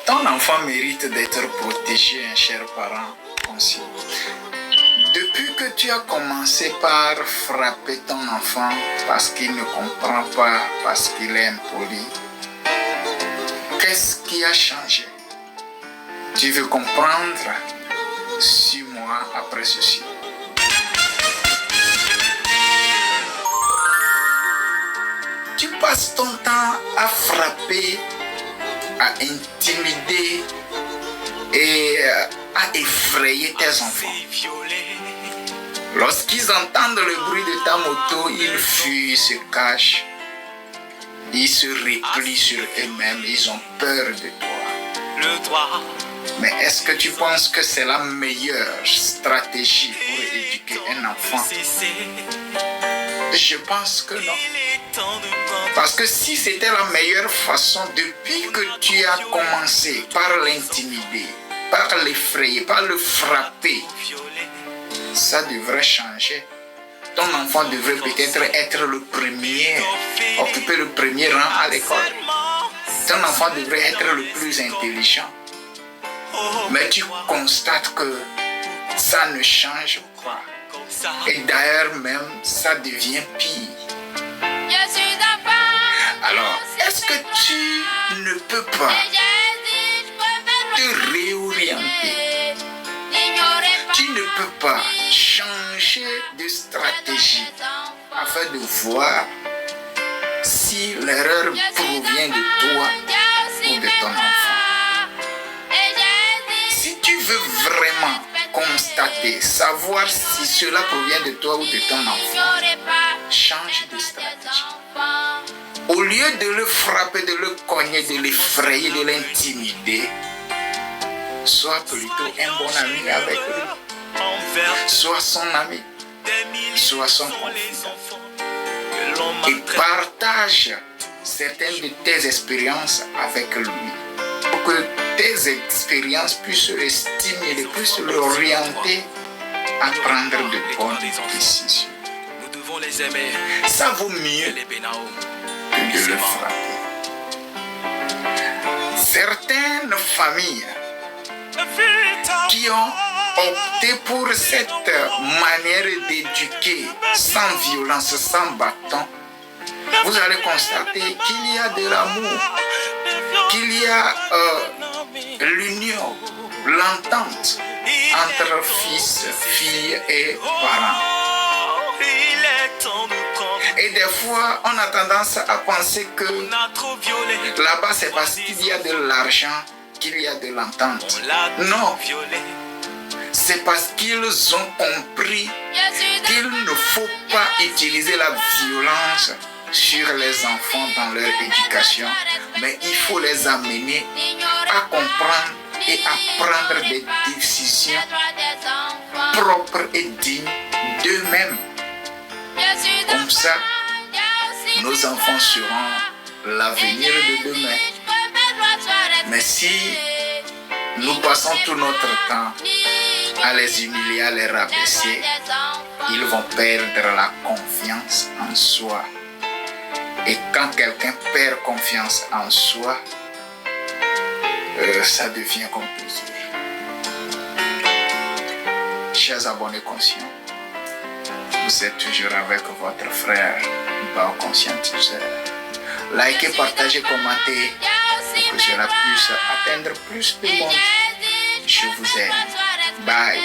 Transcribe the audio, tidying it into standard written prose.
Ton enfant mérite d'être protégé, un cher parent conscient. Depuis que tu as commencé par frapper ton enfant parce qu'il ne comprend pas, parce qu'il est impoli, qu'est-ce qui a changé? Tu veux comprendre 6 mois après ceci. Tu passes ton temps à frapper, à intimider et à effrayer tes enfants. Lorsqu'ils entendent le bruit de ta moto, ils fuient, se cachent. Ils se replient sur eux-mêmes, ils ont peur de toi. Mais est-ce que tu penses que c'est la meilleure stratégie pour éduquer un enfant? Je pense que non. Parce que si c'était la meilleure façon, depuis que tu as commencé par l'intimider, par l'effrayer, par le frapper, ça devrait changer. Ton enfant devrait peut-être être le premier, occuper le premier rang à l'école. Ton enfant devrait être le plus intelligent. Mais tu constates que ça ne change pas. Et d'ailleurs même, ça devient pire. Alors, est-ce que tu ne peux pas te réorienter? Tu ne peux pas changer de stratégie afin de voir si l'erreur provient de toi ou de ton enfant. Si tu veux vraiment constater, savoir si cela provient de toi ou de ton enfant, change de stratégie. Au lieu de le frapper, de le cogner, de l'effrayer, de l'intimider, sois plutôt un bon ami avec lui. Sois son ami, sois son confident. Et partage certaines de tes expériences avec lui. Pour que tes expériences puissent le stimuler, puissent l'orienter à prendre de bonnes décisions. Ça vaut mieux que de le frapper. Certaines familles qui ont opté pour cette manière d'éduquer sans violence, sans bâton, vous allez constater qu'il y a de l'amour, qu'il y a l'union, l'entente entre fils, filles et parents. Et des fois, on a tendance à penser que là-bas, c'est parce qu'il y a de l'argent qu'il y a de l'entente. Non, c'est parce qu'ils ont compris qu'il ne faut pas utiliser la violence sur les enfants dans leur éducation, mais il faut les amener à comprendre et à prendre des décisions propres et dignes d'eux-mêmes. Comme ça, nos enfants seront l'avenir de demain. Mais si nous passons tout notre temps à les humilier, à les rabaisser, ils vont perdre la confiance en soi. Et quand quelqu'un perd confiance en soi, ça devient compliqué. Chers abonnés conscients, vous êtes toujours avec votre frère Bao Conscientiseur. Likez, partagez, commentez pour que cela puisse atteindre plus de monde. Je vous aime. Bye.